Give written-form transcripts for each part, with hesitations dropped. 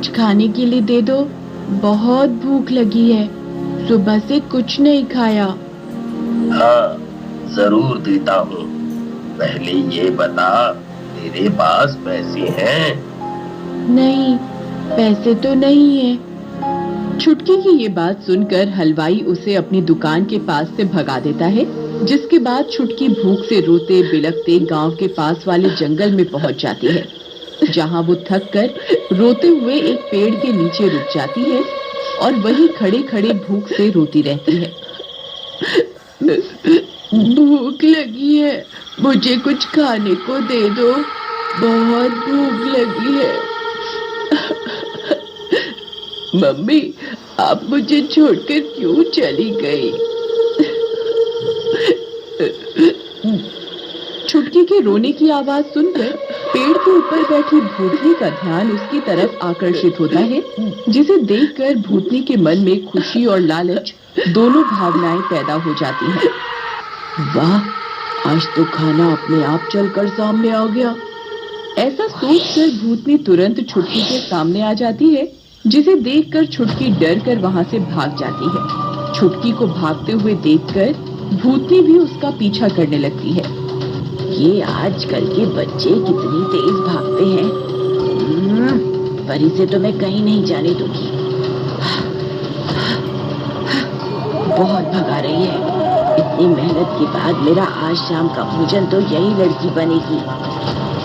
कुछ खाने के लिए दे दो, बहुत भूख लगी है, सुबह से कुछ नहीं खाया। हाँ, जरूर देता हूँ। पहले ये बता, तेरे पास पैसे हैं? नहीं, पैसे तो नहीं है। छुटकी की ये बात सुनकर हलवाई उसे अपनी दुकान के पास से भगा देता है, जिसके बाद छुटकी भूख से रोते बिलखते गांव के पास वाले जंगल में पहुंच जाती है, जहां वो थक कर रोते हुए एक पेड़ के नीचे रुक जाती है और वहीं खड़े खड़े भूख से रोती रहती है। भूख लगी है, मुझे कुछ खाने को दे दो, बहुत भूख लगी है। मम्मी, आप मुझे छोड़कर क्यों चली गई? छुटकी के रोने की आवाज सुनकर पेड़ के ऊपर बैठी भूतनी का ध्यान उसकी तरफ आकर्षित होता है, जिसे देखकर भूतनी के मन में खुशी और लालच दोनों भावनाएं पैदा हो जाती हैं। वाह, आज तो खाना अपने आप चलकर सामने आ गया। ऐसा सोचकर भूतनी तुरंत छुटकी के सामने आ जाती है, जिसे देखकर छुटकी डर कर वहां से भाग जाती है। छुटकी को भागते हुए देखकर भूतनी भी उसका पीछा करने लगती है। ये आजकल के बच्चे कितनी तेज भागते हैं। परी से तो मैं कहीं नहीं जाने दूंगी। बहुत भगा रही है। इतनी मेहनत के बाद मेरा आज शाम का भोजन तो यही लड़की बनेगी।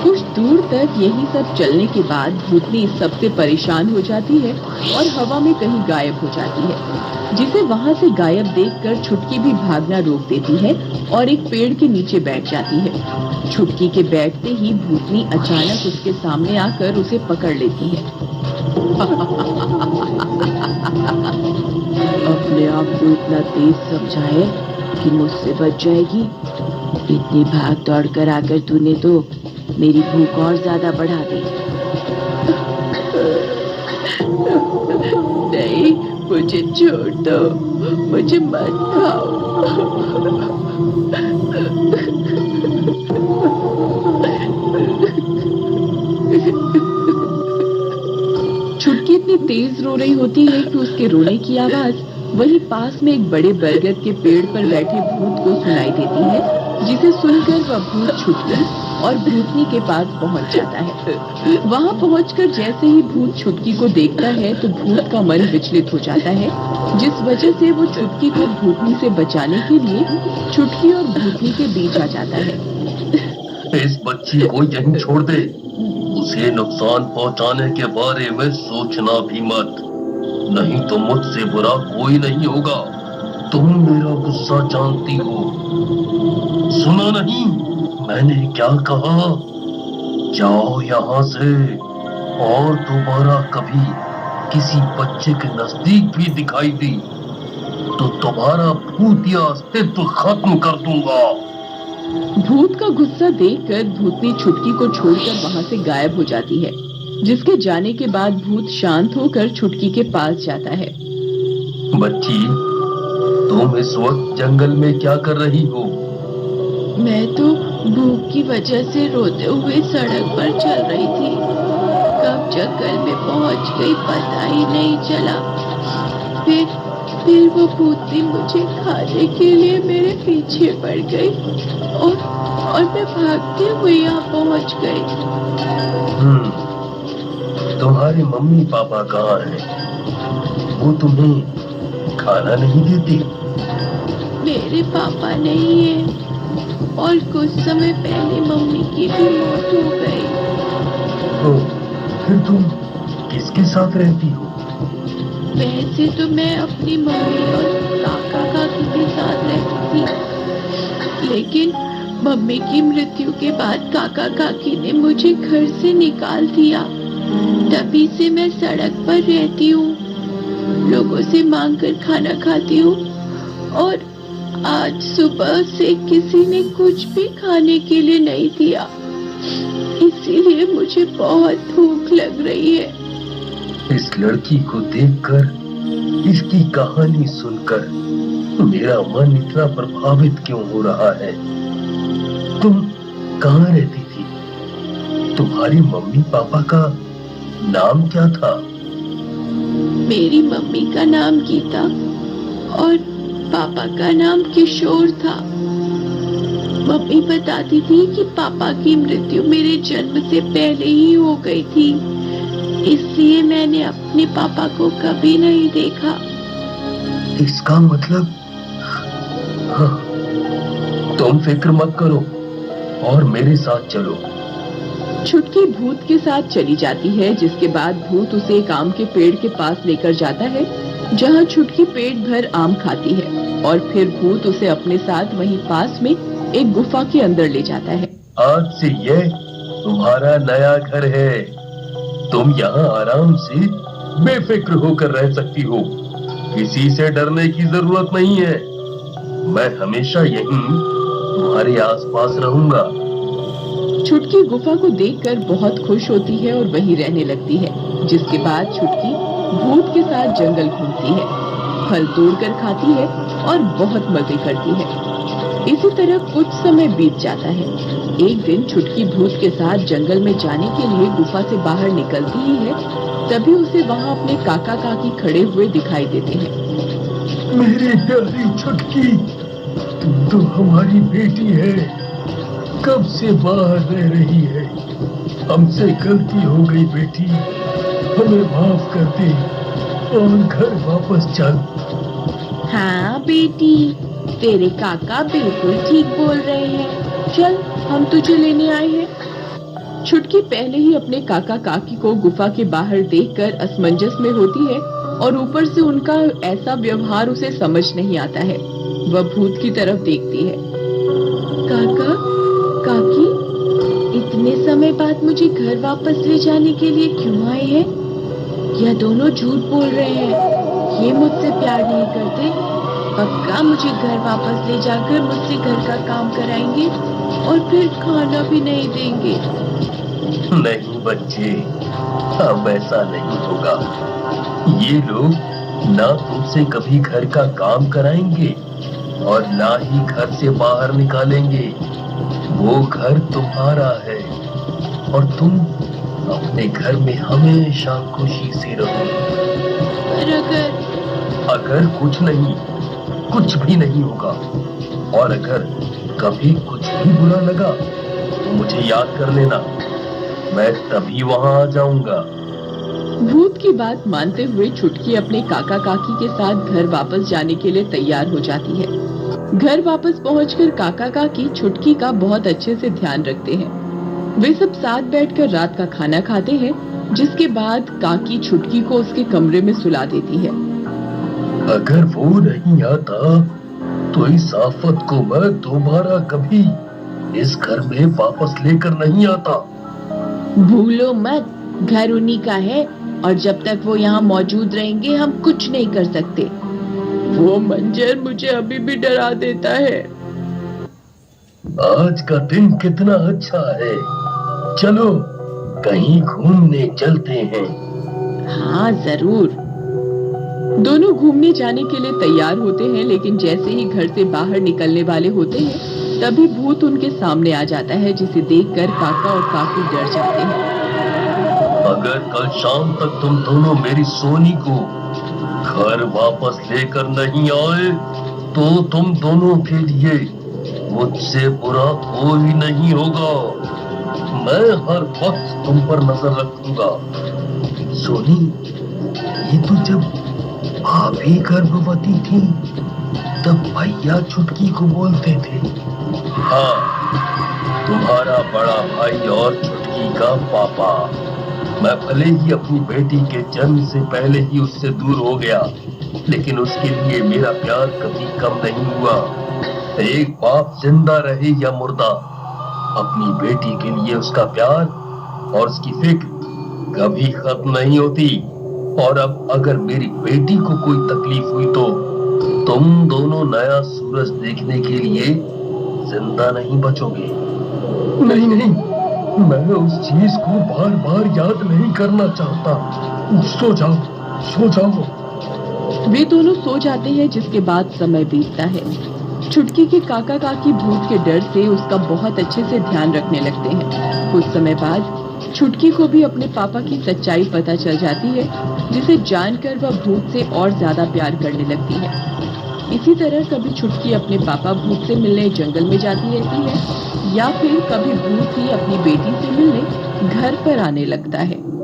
कुछ दूर तक यही सब चलने के बाद भूतनी सबसे परेशान हो जाती है और हवा में कहीं गायब हो जाती है, जिसे वहां से गायब देखकर छुटकी भी भागना रोक देती है और एक पेड़ के नीचे बैठ जाती है। छुटकी के बैठते ही भूतनी अचानक उसके सामने आकर उसे पकड़ लेती है। अपने आप को इतना तेज समझाए कि मुझसे बच जाएगी। इतनी भाग दौड़ कर आकर तूने तो मेरी भूख और ज्यादा बढ़ा दी। नहीं, मुझे छोड़ दो, मुझे मत खाओ। छुटकी इतनी तेज रो रही होती है कि उसके रोने की आवाज वहीं पास में एक बड़े बरगद के पेड़ पर बैठे भूत को सुनाई देती है, जिसे सुनकर वह भूत छुटकी और भूतनी के पास पहुंच जाता है। वहां पहुंचकर जैसे ही भूत छुटकी को देखता है तो भूत का मन विचलित हो जाता है, जिस वजह से वो छुटकी को भूतनी से बचाने के लिए छुटकी और भूतनी के बीच आ जाता है। इस बच्ची को यहीं छोड़ दे। उसे नुकसान पहुंचाने के बारे में सोचना भी मत, नहीं तो मुझसे बुरा कोई नहीं होगा। तुम मेरा गुस्सा जानती हो। सुना नहीं मैंने क्या कहा? जाओ यहाँ से, और दोबारा कभी किसी बच्चे के नजदीक भी दिखाई दी तो तुम्हारा भूतिया अस्तित्व खत्म कर दूंगा। भूत का गुस्सा देखकर भूतनी छुटकी को छोड़कर वहां से गायब हो जाती है, जिसके जाने के बाद भूत शांत होकर छुटकी के पास जाता है। बच्ची, तुम इस वक्त जंगल में क्या कर रही हो? मैं तो भूख की वजह से रोते हुए सड़क पर चल रही थी। कब जंगल में पहुंच गई पता ही नहीं चला। फिर वो भूतनी मुझे खाने के लिए मेरे पीछे पड़ गई और मैं भागते हुए यहाँ पहुंच गई। तुम्हारे मम्मी पापा कहाँ हैं? वो तुम्हें खाना नहीं देते? मेरे पापा नहीं है और कुछ समय पहले मम्मी की भी मौत हो गई। तो फिर तुम किसके साथ रहती हो? वैसे तो मैं अपनी मम्मी और काका काकी के साथ रहती थी, लेकिन मम्मी की मृत्यु के बाद काका काकी ने मुझे घर से निकाल दिया। तभी से मैं सड़क पर रहती हूँ, लोगों से मांग कर खाना खाती हूँ और आज सुबह से किसी ने कुछ भी खाने के लिए नहीं दिया, इसीलिए मुझे बहुत भूख लग रही है। इस लड़की को देखकर, इसकी कहानी सुनकर मेरा मन इतना प्रभावित क्यों हो रहा है? तुम कहाँ रहती थी? तुम्हारी मम्मी पापा का नाम क्या था? मेरी मम्मी का नाम गीता और पापा का नाम किशोर था। मम्मी बताती थी कि पापा की मृत्यु मेरे जन्म से पहले ही हो गई थी, इसलिए मैंने अपने पापा को कभी नहीं देखा। इसका मतलब हाँ, तुम फिक्र मत करो और मेरे साथ चलो। छुटकी भूत के साथ चली जाती है, जिसके बाद भूत उसे एक आम के पेड़ के पास लेकर जाता है, जहाँ छुटकी पेट भर आम खाती है और फिर भूत उसे अपने साथ वहीं पास में एक गुफा के अंदर ले जाता है। आज से यह तुम्हारा नया घर है। तुम यहाँ आराम से बेफिक्र होकर रह सकती हो। किसी से डरने की जरूरत नहीं है। मैं हमेशा यहीं तुम्हारे आसपास रहूंगा। छुटकी गुफा को देखकर बहुत खुश होती है और वहीं रहने लगती है, जिसके बाद छुटकी भूत के साथ जंगल घूमती है, फल तोड़कर खाती है और बहुत मजे करती है। इसी तरह कुछ समय बीत जाता है। एक दिन छुटकी भूत के साथ जंगल में जाने के लिए गुफा से बाहर निकलती ही है, तभी उसे वहाँ अपने काका काकी खड़े हुए दिखाई देते हैं। मेरी प्यारी छुटकी, तुम तो हमारी बेटी है। कब से बाहर रह रही है। हमसे गलती हो गई बेटी, हमें माफ कर दे और घर वापस चल। हाँ बेटी, तेरे काका बिल्कुल ठीक बोल रहे हैं। चल, हम तुझे लेने आए हैं। छुटकी पहले ही अपने काका काकी को गुफा के बाहर देखकर असमंजस में होती है और ऊपर से उनका ऐसा व्यवहार उसे समझ नहीं आता है। वह भूत की तरफ देखती है। काका काकी, इतने समय बाद मुझे घर वापस ले जाने के लिए क्यों आए हैं? यह दोनों झूठ बोल रहे हैं। ये मुझसे प्यार नहीं करते। पक्का मुझे घर वापस ले जाकर मुझसे घर का काम कराएंगे और फिर खाना भी नहीं देंगे। नहीं बच्चे, अब ऐसा नहीं होगा। ये लोग ना तुमसे कभी घर का काम कराएंगे और ना ही घर से बाहर निकालेंगे। वो घर तुम्हारा है और तुम अपने घर में हमेशा खुशी से रहो। पर अगर कुछ भी नहीं होगा। और अगर कभी कुछ भी बुरा लगा तो मुझे याद कर लेना, मैं तभी वहां आ जाऊंगा। भूत की बात मानते हुए छुटकी अपने काका काकी के साथ घर वापस जाने के लिए तैयार हो जाती है। घर वापस पहुंचकर काका काकी छुटकी का बहुत अच्छे से ध्यान रखते हैं। वे सब साथ बैठकर रात का खाना खाते हैं, जिसके बाद काकी छुटकी को उसके कमरे में सुला देती है। अगर वो नहीं आता तो इस आफत को मैं दोबारा कभी इस घर में वापस लेकर नहीं आता। भूलो मत, घर उन्हीं का है और जब तक वो यहाँ मौजूद रहेंगे हम कुछ नहीं कर सकते। वो मंजर मुझे अभी भी डरा देता है। आज का दिन कितना अच्छा है। चलो कहीं घूमने चलते हैं। हाँ जरूर। दोनों घूमने जाने के लिए तैयार होते हैं, लेकिन जैसे ही घर से बाहर निकलने वाले होते हैं तभी भूत उनके सामने आ जाता है, जिसे देखकर काका और काकी डर जाते हैं। अगर कल शाम तक तुम दोनों मेरी सोनी को घर वापस लेकर नहीं आए तो तुम दोनों के लिए मुझसे बुरा कोई नहीं होगा। मैं हर वक्त तुम पर नजर रखूंगा। सोनी, ये तो जब आप ही गर्भवती थी तब भैया छुटकी को बोलते थे। हाँ, तुम्हारा बड़ा भाई और छुटकी का पापा। मैं भले ही अपनी बेटी के जन्म से पहले ही उससे दूर हो गया, लेकिन उसके लिए मेरा प्यार कभी कम नहीं हुआ। एक बाप जिंदा रहे या मुर्दा, अपनी बेटी के लिए उसका प्यार और उसकी फिक्र कभी खत्म नहीं होती। और अब अगर मेरी बेटी को कोई तकलीफ हुई तो तुम दोनों नया सूरज देखने के लिए जिंदा नहीं बचोगे। नहीं, मैं उस चीज को बार बार याद नहीं करना चाहता। सो जाओ। वे दोनों सो जाते हैं, जिसके बाद समय बीतता है। छुटकी के काका काकी भूत के डर से उसका बहुत अच्छे से ध्यान रखने लगते हैं। कुछ समय बाद छुटकी को भी अपने पापा की सच्चाई पता चल जाती है, जिसे जानकर वह भूत से और ज्यादा प्यार करने लगती है। इसी तरह कभी छुटकी अपने पापा भूत से मिलने जंगल में जाती रहती है, या फिर कभी भूत ही अपनी बेटी से मिलने घर पर आने लगता है।